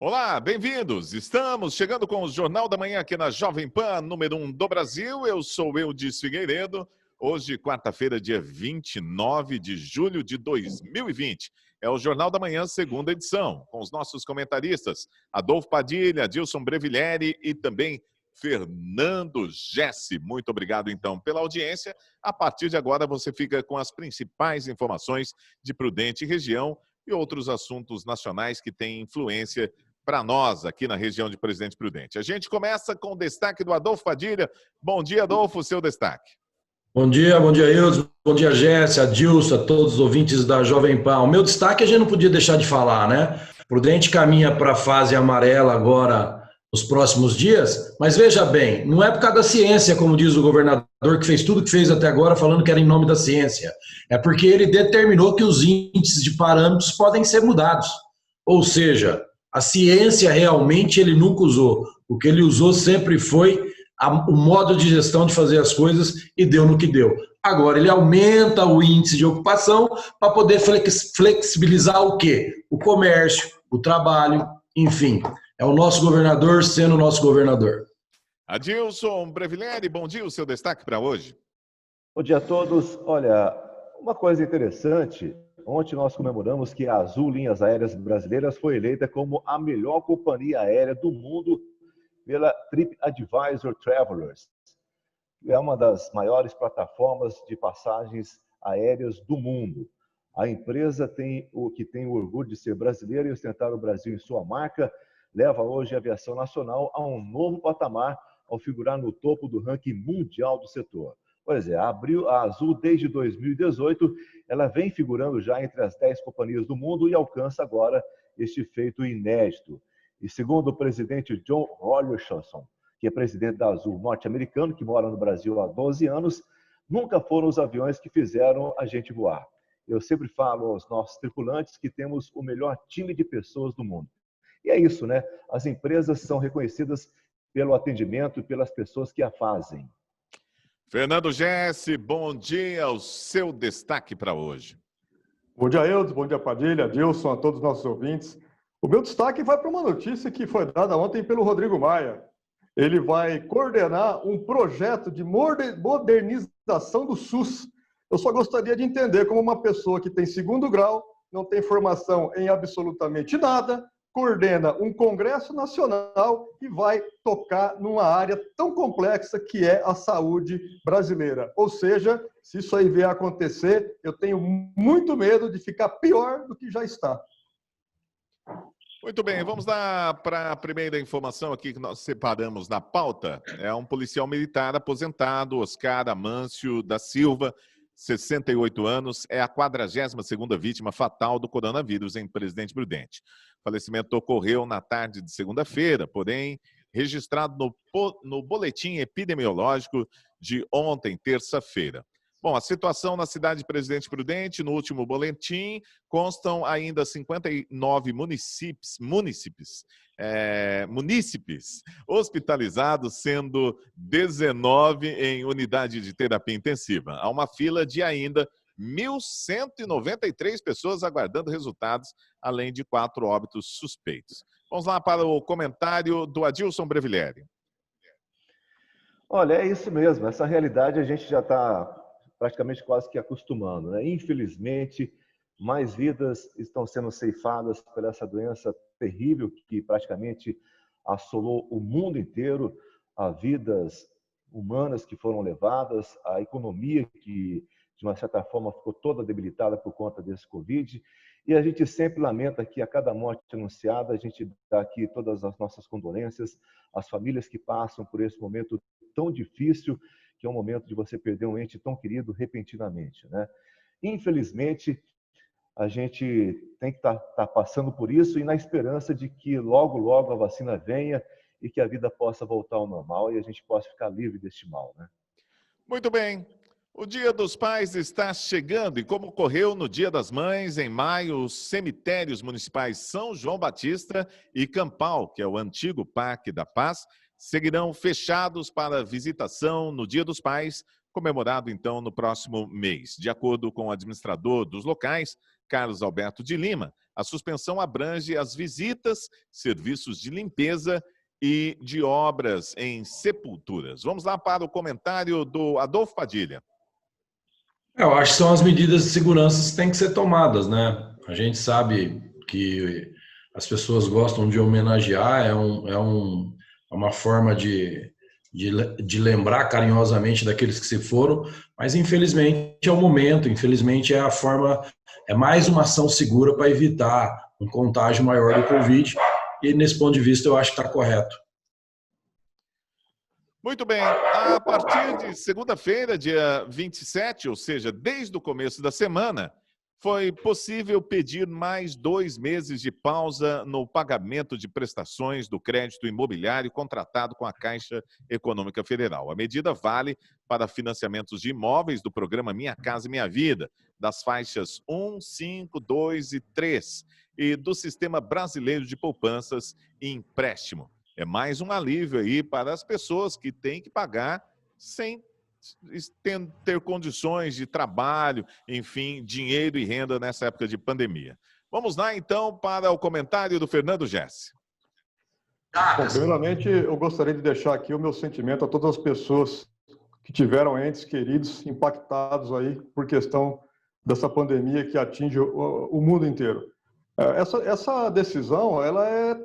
Olá, bem-vindos! Estamos chegando com o Jornal da Manhã aqui na Jovem Pan, número 1 do Brasil. Eu sou Eudes Figueiredo. Hoje, quarta-feira, dia 29 de julho de 2020. É o Jornal da Manhã, segunda edição, com os nossos comentaristas Adolfo Padilha, Adilson Breviglieri e também Fernando Gessi. Muito obrigado, então, pela audiência. A partir de agora, você fica com as principais informações de Prudente região e outros assuntos nacionais que têm influência para nós aqui na região de Presidente Prudente. A gente começa com o destaque do Adolfo Padilha. Bom dia, Adolfo, seu destaque. Bom dia, Eudes, bom dia, Jéssica, Adilson, a todos os ouvintes da Jovem Pan. O meu destaque a gente não podia deixar de falar, né? Prudente caminha para a fase amarela agora nos próximos dias, mas veja bem, não é por causa da ciência, como diz o governador, que fez tudo que fez até agora falando que era em nome da ciência. É porque ele determinou que os índices de parâmetros podem ser mudados. Ou seja, a ciência realmente ele nunca usou. O que ele usou sempre foi o modo de gestão de fazer as coisas e deu no que deu. Agora, ele aumenta o índice de ocupação para poder flexibilizar o quê? O comércio, o trabalho, enfim. É o nosso governador sendo o nosso governador. Adilson Breviglieri, bom dia, o seu destaque para hoje. Bom dia a todos. Olha, uma coisa interessante, ontem nós comemoramos que a Azul Linhas Aéreas Brasileiras foi eleita como a melhor companhia aérea do mundo pela TripAdvisor Travelers. É uma das maiores plataformas de passagens aéreas do mundo. A empresa tem o orgulho de ser brasileira e ostentar o Brasil em sua marca, leva hoje a aviação nacional a um novo patamar ao figurar no topo do ranking mundial do setor. Pois é, a Azul, desde 2018, ela vem figurando já entre as 10 companhias do mundo e alcança agora este feito inédito. E segundo o presidente John Rollerson, que é presidente da Azul norte-americano, que mora no Brasil há 12 anos, nunca foram os aviões que fizeram a gente voar. Eu sempre falo aos nossos tripulantes que temos o melhor time de pessoas do mundo. E é isso, né? As empresas são reconhecidas pelo atendimento e pelas pessoas que a fazem. Fernando Gessi, bom dia, o seu destaque para hoje. Bom dia, Eudes, bom dia, Padilha, Adilson, a todos os nossos ouvintes. O meu destaque vai para uma notícia que foi dada ontem pelo Rodrigo Maia. Ele vai coordenar um projeto de modernização do SUS. Eu só gostaria de entender como uma pessoa que tem segundo grau, não tem formação em absolutamente nada, coordena um Congresso Nacional e vai tocar numa área tão complexa que é a saúde brasileira. Ou seja, se isso aí vier a acontecer, eu tenho muito medo de ficar pior do que já está. Muito bem, vamos lá para a primeira informação aqui que nós separamos na pauta. É um policial militar aposentado, Oscar Amâncio da Silva, 68 anos, é a 42ª vítima fatal do coronavírus em Presidente Prudente. O falecimento ocorreu na tarde de segunda-feira, porém, registrado no boletim epidemiológico de ontem, terça-feira. Bom, a situação na cidade de Presidente Prudente, no último boletim, constam ainda 59 munícipes hospitalizados, sendo 19 em unidade de terapia intensiva. Há uma fila de ainda 1.193 pessoas aguardando resultados, além de 4 óbitos suspeitos. Vamos lá para o comentário do Adilson Breviglieri. Olha, é isso mesmo. Essa realidade a gente já está praticamente quase que acostumando, né? Infelizmente, mais vidas estão sendo ceifadas por essa doença terrível que praticamente assolou o mundo inteiro, há vidas humanas que foram levadas, a economia que, de uma certa forma, ficou toda debilitada por conta desse Covid. E a gente sempre lamenta que a cada morte anunciada, a gente dá aqui todas as nossas condolências às famílias que passam por esse momento tão difícil, que é um momento de você perder um ente tão querido repentinamente, né? Infelizmente, a gente tem que estar passando por isso e na esperança de que logo, logo a vacina venha e que a vida possa voltar ao normal e a gente possa ficar livre deste mal, né? Muito bem. O Dia dos Pais está chegando e, como ocorreu no Dia das Mães, em maio, os cemitérios municipais São João Batista e Campal, que é o antigo Parque da Paz, seguirão fechados para visitação no Dia dos Pais, comemorado então no próximo mês. De acordo com o administrador dos locais, Carlos Alberto de Lima, A suspensão abrange as visitas, serviços de limpeza e de obras em sepulturas. Vamos lá para o comentário do Adolfo Padilha. Eu acho que são as medidas de segurança que têm que ser tomadas, né? A gente sabe que as pessoas gostam de homenagear, é uma forma de lembrar carinhosamente daqueles que se foram, mas infelizmente é o momento, infelizmente é a forma, é mais uma ação segura para evitar um contágio maior do Covid, e nesse ponto de vista eu acho que está correto. Muito bem, a partir de segunda-feira, dia 27, ou seja, desde o começo da semana, foi possível pedir mais 2 meses de pausa no pagamento de prestações do crédito imobiliário contratado com a Caixa Econômica Federal. A medida vale para financiamentos de imóveis do programa Minha Casa Minha Vida, das faixas 1, 5, 2 e 3 e do Sistema Brasileiro de Poupanças e Empréstimo. É mais um alívio aí para as pessoas que têm que pagar sem ter condições de trabalho, enfim, dinheiro e renda nessa época de pandemia. Vamos lá, então, para o comentário do Fernando Gessi. Bom, primeiramente, eu gostaria de deixar aqui o meu sentimento a todas as pessoas que tiveram entes queridos impactados aí por questão dessa pandemia que atinge o mundo inteiro. Essa decisão, ela é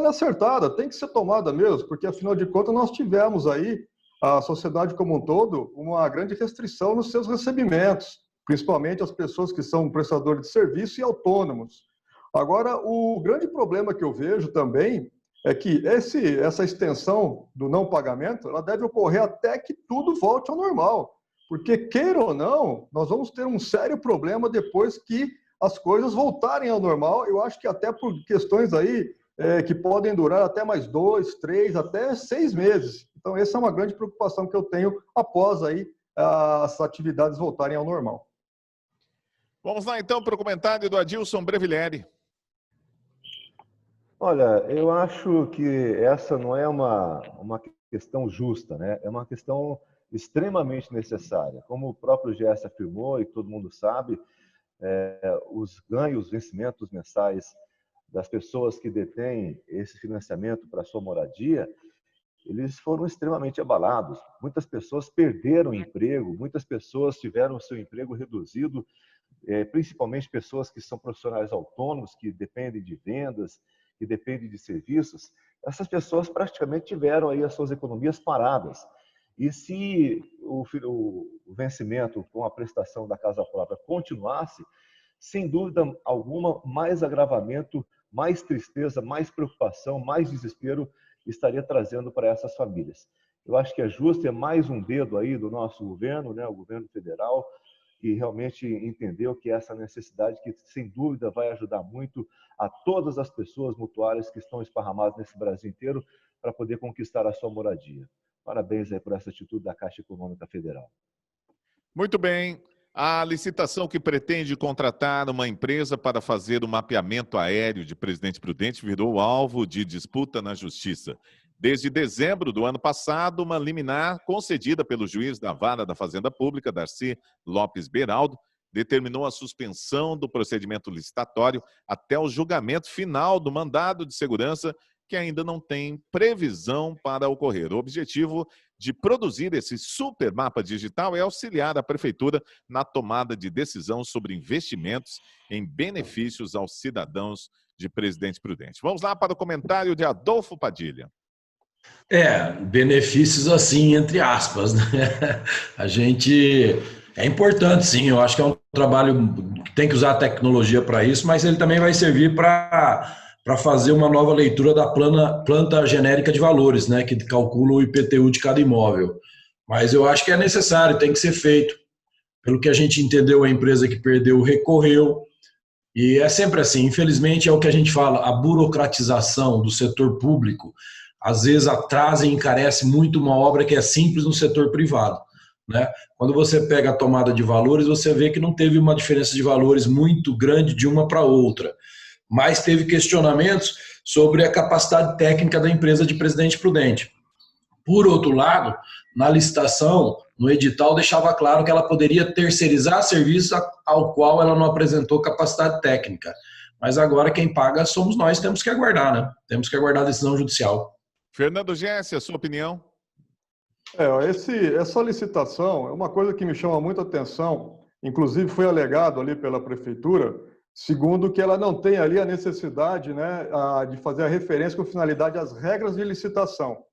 acertada, tem que ser tomada mesmo, porque afinal de contas nós tivemos aí, a sociedade como um todo, uma grande restrição nos seus recebimentos, principalmente as pessoas que são prestadores de serviço e autônomos. Agora, o grande problema que eu vejo também é que essa extensão do não pagamento, ela deve ocorrer até que tudo volte ao normal, porque, queira ou não, nós vamos ter um sério problema depois que as coisas voltarem ao normal. Eu acho que até por questões aí que podem durar até mais 2, 3, até 6 meses. Então, essa é uma grande preocupação que eu tenho após aí as atividades voltarem ao normal. Vamos lá, então, para o comentário do Adilson Brevileri. Olha, eu acho que essa não é uma questão justa, né? É uma questão extremamente necessária. Como o próprio Gerson afirmou e todo mundo sabe, os ganhos, os vencimentos mensais das pessoas que detêm esse financiamento para a sua moradia, eles foram extremamente abalados. Muitas pessoas perderam o emprego, muitas pessoas tiveram o seu emprego reduzido, principalmente pessoas que são profissionais autônomos, que dependem de vendas, que dependem de serviços. Essas pessoas praticamente tiveram aí as suas economias paradas. E se o vencimento com a prestação da casa própria continuasse, sem dúvida alguma, mais agravamento, mais tristeza, mais preocupação, mais desespero estaria trazendo para essas famílias. Eu acho que é justo, é mais um dedo aí do nosso governo, né, o governo federal, que realmente entendeu que essa necessidade, que sem dúvida vai ajudar muito a todas as pessoas mutuárias que estão esparramadas nesse Brasil inteiro para poder conquistar a sua moradia. Parabéns aí por essa atitude da Caixa Econômica Federal. Muito bem. A licitação que pretende contratar uma empresa para fazer o mapeamento aéreo de Presidente Prudente virou alvo de disputa na Justiça. Desde dezembro do ano passado, uma liminar concedida pelo juiz da Vara da Fazenda Pública, Darcy Lopes Beraldo, determinou a suspensão do procedimento licitatório até o julgamento final do mandado de segurança, que ainda não tem previsão para ocorrer. O objetivo de produzir esse super mapa digital é auxiliar a Prefeitura na tomada de decisão sobre investimentos em benefícios aos cidadãos de Presidente Prudente. Vamos lá para o comentário de Adolfo Padilha. Benefícios assim, entre aspas, né? A gente... É importante, sim, eu acho que é um trabalho que tem que usar a tecnologia para isso, mas ele também vai servir para fazer uma nova leitura da planta genérica de valores, né, que calcula o IPTU de cada imóvel. Mas eu acho que é necessário, tem que ser feito. Pelo que a gente entendeu, a empresa que perdeu recorreu, e é sempre assim, infelizmente é o que a gente fala, a burocratização do setor público, às vezes atrasa e encarece muito uma obra que é simples no setor privado, né? Quando você pega a tomada de valores, você vê que não teve uma diferença de valores muito grande de uma para outra, mas teve questionamentos sobre a capacidade técnica da empresa de Presidente Prudente. Por outro lado, na licitação, no edital, deixava claro que ela poderia terceirizar serviços ao qual ela não apresentou capacidade técnica. Mas agora quem paga somos nós, temos que aguardar, né? Temos que aguardar a decisão judicial. Fernando Gessi, a sua opinião? Essa licitação é uma coisa que me chama muita atenção, inclusive foi alegado ali pela prefeitura, segundo que ela não tem ali a necessidade, né, de fazer a referência com finalidade às regras de licitação.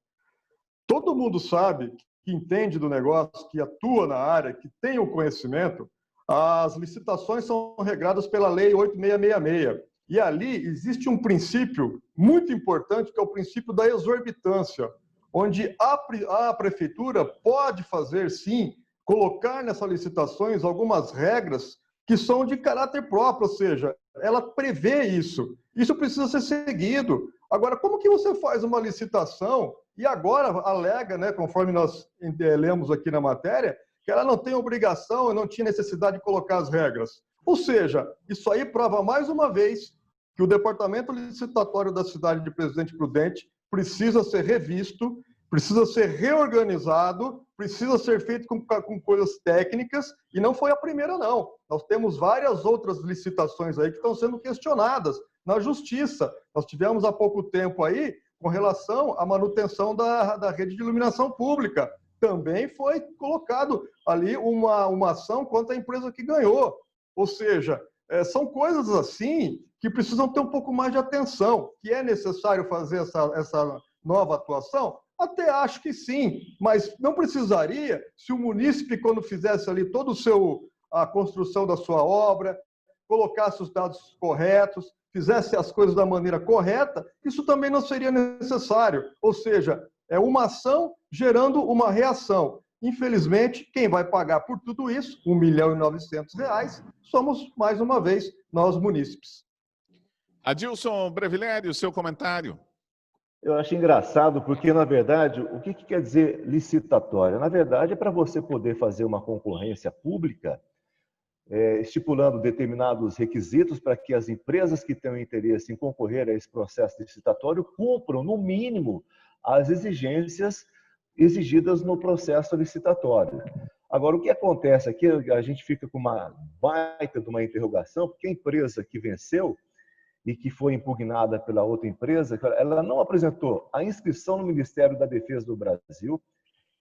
Todo mundo sabe, que entende do negócio, que atua na área, que tem o conhecimento, as licitações são regradas pela Lei 8666. E ali existe um princípio muito importante, que é o princípio da exorbitância, onde a prefeitura pode fazer, sim, colocar nessas licitações algumas regras que são de caráter próprio, ou seja, ela prevê isso. Isso precisa ser seguido. Agora, como que você faz uma licitação e agora alega, né, conforme nós lemos aqui na matéria, que ela não tem obrigação e não tinha necessidade de colocar as regras? Ou seja, isso aí prova mais uma vez que o departamento licitatório da cidade de Presidente Prudente precisa ser revisto, precisa ser reorganizado, precisa ser feito com coisas técnicas, e não foi a primeira, não. Nós temos várias outras licitações aí que estão sendo questionadas na justiça. Nós tivemos há pouco tempo aí, com relação à manutenção da rede de iluminação pública. Também foi colocado ali uma ação contra a empresa que ganhou. Ou seja, são coisas assim que precisam ter um pouco mais de atenção. Que é necessário fazer essa nova atuação? Até acho que sim, mas não precisaria se o munícipe, quando fizesse ali toda a construção da sua obra, colocasse os dados corretos, fizesse as coisas da maneira correta, isso também não seria necessário. Ou seja, é uma ação gerando uma reação. Infelizmente, quem vai pagar por tudo isso, R$1.900.000, somos, mais uma vez, nós munícipes. Adilson Brevileri, o seu comentário. Eu acho engraçado porque, na verdade, o que quer dizer licitatória? Na verdade, é para você poder fazer uma concorrência pública, estipulando determinados requisitos para que as empresas que tenham interesse em concorrer a esse processo licitatório cumpram, no mínimo, as exigências exigidas no processo licitatório. Agora, o que acontece aqui, a gente fica com uma baita de uma interrogação, porque a empresa que venceu e que foi impugnada pela outra empresa, ela não apresentou a inscrição no Ministério da Defesa do Brasil,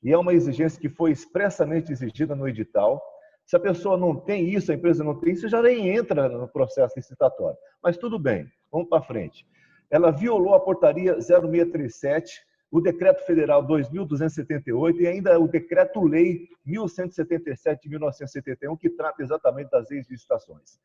e é uma exigência que foi expressamente exigida no edital. Se a pessoa não tem isso, a empresa não tem isso, já nem entra no processo licitatório. Mas tudo bem, vamos para frente. Ela violou a portaria 0637, o decreto federal 2.278 e ainda o decreto-lei 1177 de 1971, que trata exatamente das leis de licitações.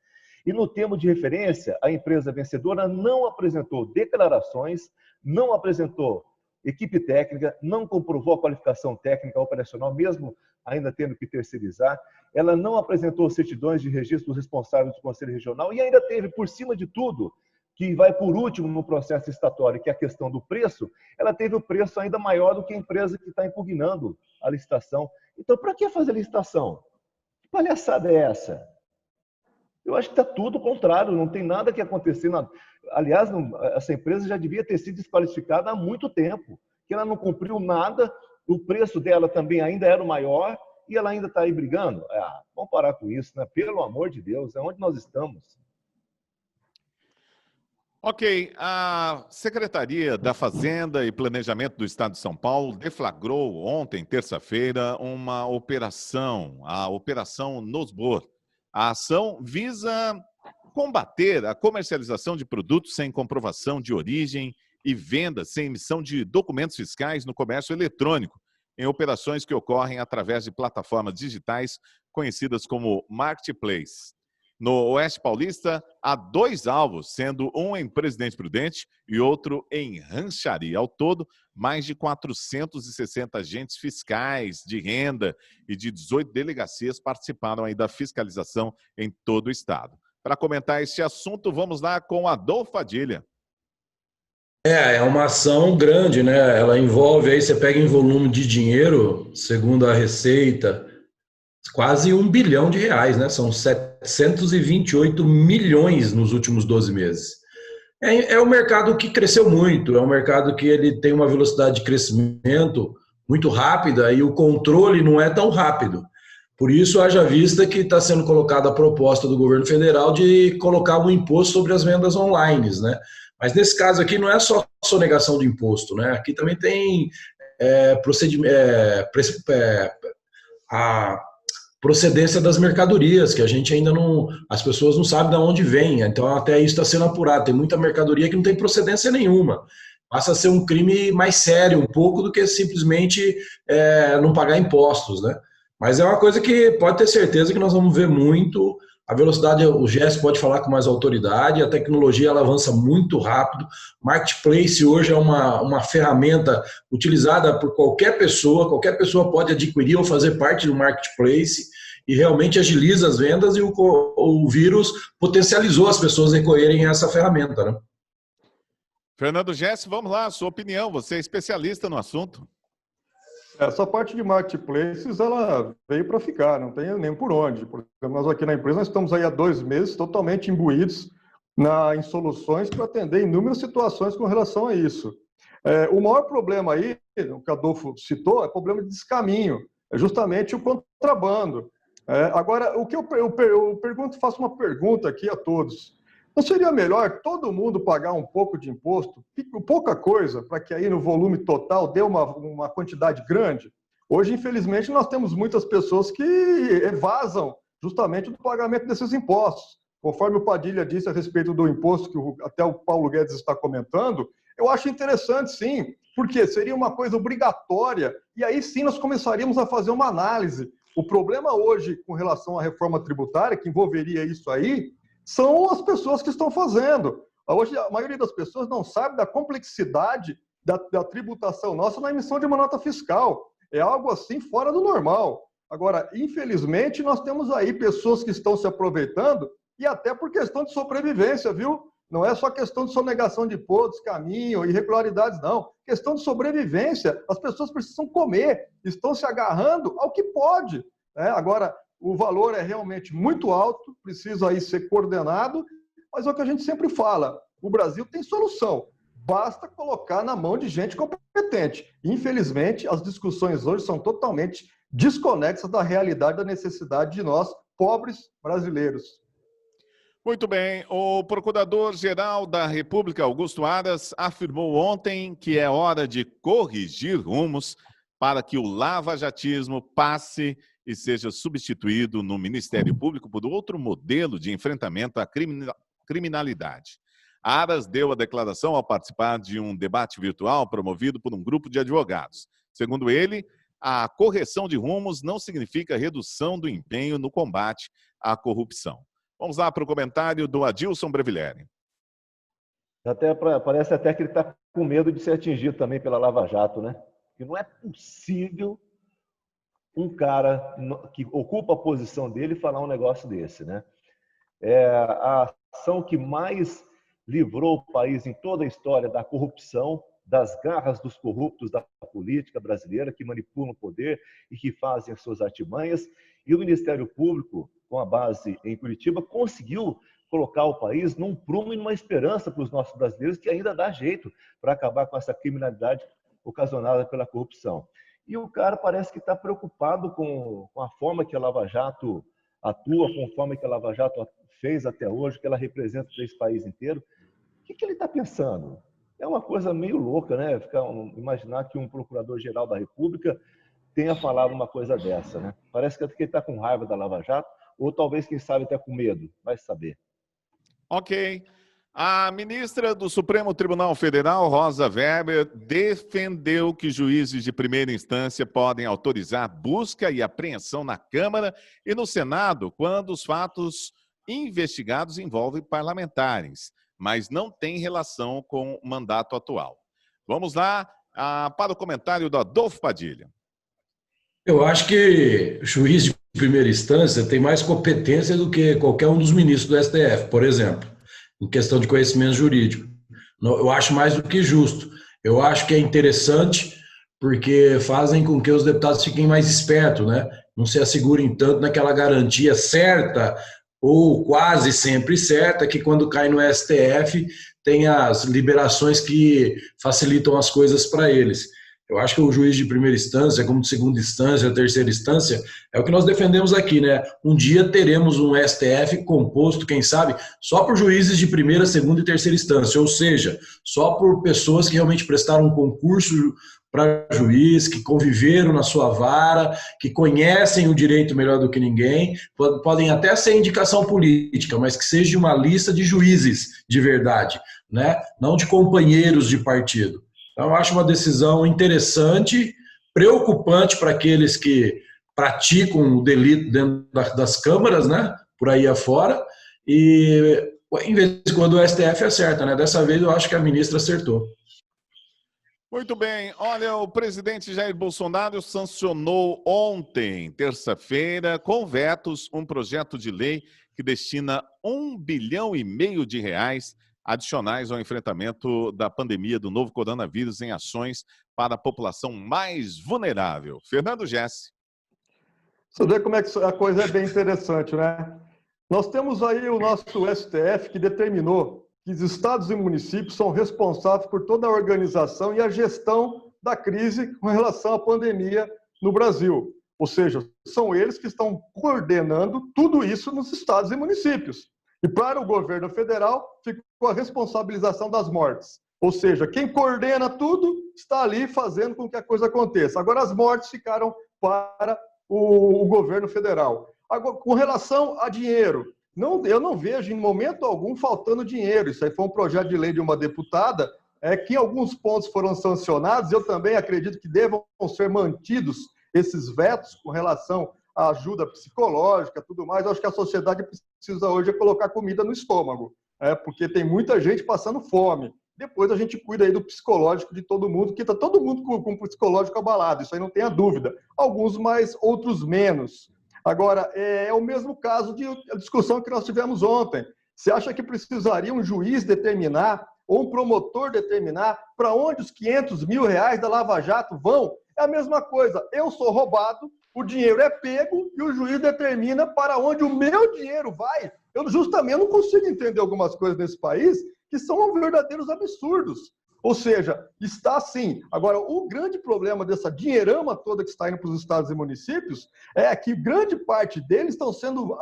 E no termo de referência, a empresa vencedora não apresentou declarações, não apresentou equipe técnica, não comprovou a qualificação técnica operacional, mesmo ainda tendo que terceirizar. Ela não apresentou certidões de registro dos responsáveis do Conselho Regional e ainda teve, por cima de tudo, que vai por último no processo licitatório, que é a questão do preço, ela teve o preço ainda maior do que a empresa que está impugnando a licitação. Então, para que fazer licitação? Que palhaçada é essa? Eu acho que está tudo contrário, não tem nada que acontecer. Aliás, essa empresa já devia ter sido desqualificada há muito tempo, que ela não cumpriu nada, o preço dela também ainda era o maior e ela ainda está aí brigando. Vamos parar com isso, né? Pelo amor de Deus, é onde nós estamos. Ok, a Secretaria da Fazenda e Planejamento do Estado de São Paulo deflagrou ontem, terça-feira, uma operação, a Operação Nosbor. A ação visa combater a comercialização de produtos sem comprovação de origem e venda sem emissão de documentos fiscais no comércio eletrônico, em operações que ocorrem através de plataformas digitais conhecidas como Marketplace. No Oeste Paulista, há 2 alvos, sendo um em Presidente Prudente e outro em Rancharia. Ao todo, mais de 460 agentes fiscais de renda e de 18 delegacias participaram aí da fiscalização em todo o estado. Para comentar este assunto, vamos lá com Adolfo Padilha. É uma ação grande, né? Ela envolve, aí você pega em volume de dinheiro, segundo a Receita, quase R$1 bilhão, né? São 728 milhões nos últimos 12 meses. É um mercado que cresceu muito, é um mercado que ele tem uma velocidade de crescimento muito rápida e o controle não é tão rápido. Por isso, haja vista que está sendo colocada a proposta do governo federal de colocar um imposto sobre as vendas online, né? Mas nesse caso aqui não é só sonegação do imposto, né? Aqui também tem a procedência das mercadorias, que a gente ainda não... As pessoas não sabem de onde vem, então até isso está sendo apurado. Tem muita mercadoria que não tem procedência nenhuma. Passa a ser um crime mais sério um pouco do que simplesmente não pagar impostos, né? Mas é uma coisa que pode ter certeza que nós vamos ver muito. A velocidade, o GES pode falar com mais autoridade, a tecnologia ela avança muito rápido. Marketplace hoje é uma ferramenta utilizada por qualquer pessoa pode adquirir ou fazer parte do Marketplace e realmente agiliza as vendas, e o vírus potencializou as pessoas recorrerem a essa ferramenta, né? Fernando Gessi, vamos lá, sua opinião, você é especialista no assunto. Essa parte de marketplaces, ela veio para ficar, não tem nem por onde. Por exemplo, nós aqui na empresa, nós estamos aí há 2 meses totalmente imbuídos em soluções para atender inúmeras situações com relação a isso. O maior problema aí, o que Adolfo citou, é o problema de descaminho, é justamente o contrabando. Agora, o que eu pergunto, faço uma pergunta aqui a todos. Não seria melhor todo mundo pagar um pouco de imposto, pouca coisa, para que aí no volume total dê uma quantidade grande? Hoje, infelizmente, nós temos muitas pessoas que evasam justamente do pagamento desses impostos. Conforme o Padilha disse a respeito do imposto que até o Paulo Guedes está comentando, eu acho interessante sim, porque seria uma coisa obrigatória e aí sim nós começaríamos a fazer uma análise. O problema hoje com relação à reforma tributária, que envolveria isso aí, são as pessoas que estão fazendo. Hoje, a maioria das pessoas não sabe da complexidade da tributação nossa na emissão de uma nota fiscal. É algo assim fora do normal. Agora, infelizmente, nós temos aí pessoas que estão se aproveitando e até por questão de sobrevivência, viu? Não é só questão de sonegação de impostos, caminho, irregularidades, não. Questão de sobrevivência. As pessoas precisam comer, estão se agarrando ao que pode. Agora, o valor é realmente muito alto, precisa aí ser coordenado, mas é o que a gente sempre fala, o Brasil tem solução, basta colocar na mão de gente competente. Infelizmente, as discussões hoje são totalmente desconexas da realidade, da necessidade de nós, pobres brasileiros. Muito bem, o Procurador-Geral da República, Augusto Aras, afirmou ontem que é hora de corrigir rumos para que o lavajatismo passe e seja substituído no Ministério Público por outro modelo de enfrentamento à criminalidade. Aras deu a declaração ao participar de um debate virtual promovido por um grupo de advogados. Segundo ele, a correção de rumos não significa redução do empenho no combate à corrupção. Vamos lá para o comentário do Adilson Brevileri. Parece até que ele está com medo de ser atingido também pela Lava Jato, né? Que não é possível um cara que ocupa a posição dele falar um negócio desse, né? É a ação que mais livrou o país em toda a história da corrupção, das garras dos corruptos da política brasileira, que manipulam o poder e que fazem as suas artimanhas. E o Ministério Público, com a base em Curitiba, conseguiu colocar o país num prumo e numa esperança para os nossos brasileiros que ainda dá jeito para acabar com essa criminalidade ocasionada pela corrupção. E o cara parece que está preocupado com a forma que a Lava Jato atua, com a forma que a Lava Jato fez até hoje, que ela representa esse país inteiro. O que ele está pensando? É uma coisa meio louca, né? Imaginar que um procurador-geral da República tenha falado uma coisa dessa, né? Parece que ele está com raiva da Lava Jato, ou talvez, quem sabe, até com medo. Vai saber. Ok. A ministra do Supremo Tribunal Federal, Rosa Weber, defendeu que juízes de primeira instância podem autorizar busca e apreensão na Câmara e no Senado quando os fatos investigados envolvem parlamentares, mas não tem relação com o mandato atual. Vamos lá para o comentário do Adolfo Padilha. Eu acho que o juiz de primeira instância tem mais competência do que qualquer um dos ministros do STF, por exemplo, em questão de conhecimento jurídico. Eu acho mais do que justo. Eu acho que é interessante porque fazem com que os deputados fiquem mais espertos, né? Não se assegurem tanto naquela garantia certa ou quase sempre certa que quando cai no STF tem as liberações que facilitam as coisas para eles. Eu acho que o juiz de primeira instância, como de segunda instância, terceira instância, é o que nós defendemos aqui, né? Um dia teremos um STF composto, quem sabe, só por juízes de primeira, segunda e terceira instância, ou seja, só por pessoas que realmente prestaram um concurso para juiz, que conviveram na sua vara, que conhecem o direito melhor do que ninguém, podem até ser indicação política, mas que seja uma lista de juízes de verdade, né? Não de companheiros de partido. Então, eu acho uma decisão interessante, preocupante para aqueles que praticam o delito dentro das câmaras, né? Por aí afora, e em vez de quando o STF acerta, né? Dessa vez eu acho que a ministra acertou. Muito bem. Olha, o presidente Jair Bolsonaro sancionou ontem, terça-feira, com vetos, um projeto de lei que destina R$1,5 bilhão de reais adicionais ao enfrentamento da pandemia do novo coronavírus em ações para a população mais vulnerável. Fernando Gessi. Você vê como é que a coisa é bem interessante, né? Nós temos aí o nosso STF que determinou que os estados e municípios são responsáveis por toda a organização e a gestão da crise com relação à pandemia no Brasil. Ou seja, são eles que estão coordenando tudo isso nos estados e municípios. E para o governo federal, ficou a responsabilização das mortes. Ou seja, quem coordena tudo está ali fazendo com que a coisa aconteça. Agora, as mortes ficaram para o governo federal. Agora, com relação a dinheiro, eu não vejo em momento algum faltando dinheiro. Isso aí foi um projeto de lei de uma deputada, que alguns pontos foram sancionados. Eu também acredito que devam ser mantidos esses vetos com relação à ajuda psicológica, tudo mais. Eu acho que a sociedade precisa hoje colocar comida no estômago, porque tem muita gente passando fome. Depois a gente cuida aí do psicológico de todo mundo, que está todo mundo com o psicológico abalado, isso aí não tenha dúvida. Alguns mais, outros menos. Agora, é o mesmo caso de discussão que nós tivemos ontem. Você acha que precisaria um juiz determinar, ou um promotor determinar, para onde os R$500 mil da Lava Jato vão? É a mesma coisa. Eu sou roubado, o dinheiro é pego e o juiz determina para onde o meu dinheiro vai. Eu justamente não consigo entender algumas coisas nesse país que são verdadeiros absurdos. Ou seja, está assim. Agora, o grande problema dessa dinheirama toda que está indo para os estados e municípios é que grande parte deles estão sendo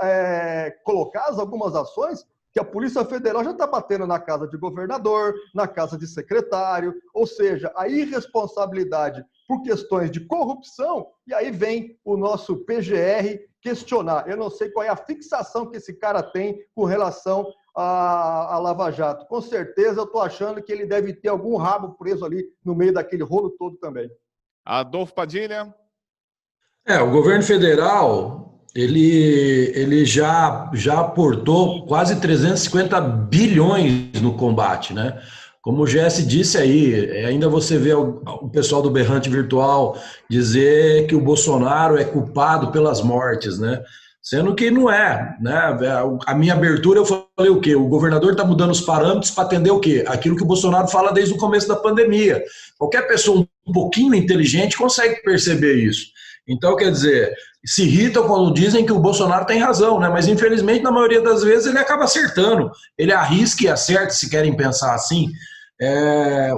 colocadas algumas ações que a Polícia Federal já está batendo na casa de governador, na casa de secretário, ou seja, a irresponsabilidade por questões de corrupção, e aí vem o nosso PGR questionar. Eu não sei qual é a fixação que esse cara tem com relação a Lava Jato. Com certeza eu estou achando que ele deve ter algum rabo preso ali no meio daquele rolo todo também. Adolfo Padilha. O governo federal, ele já aportou quase 350 bilhões no combate, né? Como o Jesse disse aí, ainda você vê o pessoal do Berrante Virtual dizer que o Bolsonaro é culpado pelas mortes, né? Sendo que não é, né? A minha abertura eu falei o quê? O governador está mudando os parâmetros para atender o quê? Aquilo que o Bolsonaro fala desde o começo da pandemia. Qualquer pessoa um pouquinho inteligente consegue perceber isso. Então, quer dizer, se irritam quando dizem que o Bolsonaro tem razão, né? Mas infelizmente, na maioria das vezes, ele acaba acertando. Ele arrisca e acerta, se querem pensar assim.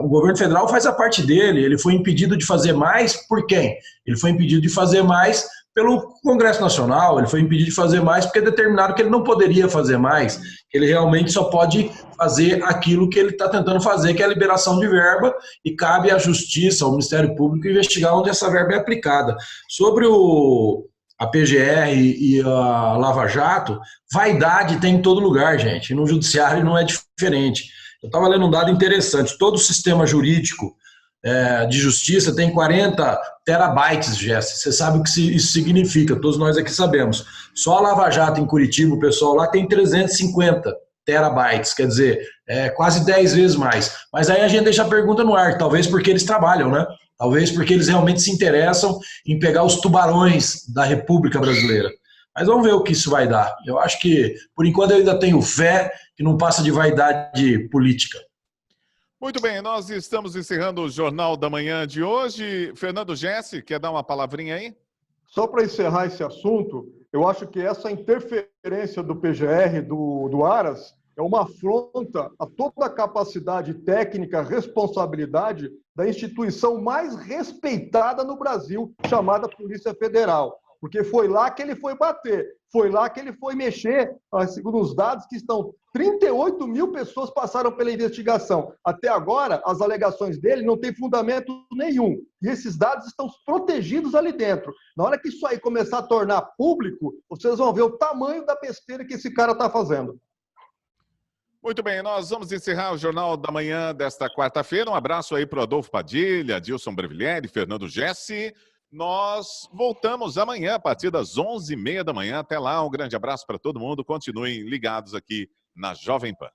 O governo federal faz a parte dele. Ele foi impedido de fazer mais por quem? Ele foi impedido de fazer mais pelo Congresso Nacional, ele foi impedido de fazer mais porque determinaram que ele não poderia fazer mais, que ele realmente só pode fazer aquilo que ele está tentando fazer, que é a liberação de verba, e cabe à Justiça, ao Ministério Público, investigar onde essa verba é aplicada. Sobre a PGR e a Lava Jato, vaidade tem em todo lugar, gente, e no Judiciário não é diferente. Eu estava lendo um dado interessante, todo o sistema jurídico de justiça tem 40 terabytes, Jesse. Você sabe o que isso significa, todos nós aqui sabemos. Só a Lava Jato em Curitiba, o pessoal lá tem 350 terabytes, quer dizer, quase 10 vezes mais. Mas aí a gente deixa a pergunta no ar, talvez porque eles trabalham, né? Talvez porque eles realmente se interessam em pegar os tubarões da República Brasileira. Mas vamos ver o que isso vai dar. Eu acho que, por enquanto, eu ainda tenho fé que não passa de vaidade política. Muito bem, nós estamos encerrando o Jornal da Manhã de hoje. Fernando Gessi, quer dar uma palavrinha aí? Só para encerrar esse assunto, eu acho que essa interferência do PGR, do Aras, é uma afronta a toda a capacidade técnica, responsabilidade da instituição mais respeitada no Brasil, chamada Polícia Federal. Porque foi lá que ele foi bater, foi lá que ele foi mexer, segundo os dados que estão, 38 mil pessoas passaram pela investigação. Até agora, as alegações dele não têm fundamento nenhum. E esses dados estão protegidos ali dentro. Na hora que isso aí começar a tornar público, vocês vão ver o tamanho da besteira que esse cara está fazendo. Muito bem, nós vamos encerrar o Jornal da Manhã desta quarta-feira. Um abraço aí para o Adolfo Padilha, Dilson Brevillieri, Fernando Gessi. Nós voltamos amanhã, a partir das 11h30 da manhã. Até lá, um grande abraço para todo mundo. Continuem ligados aqui na Jovem Pan.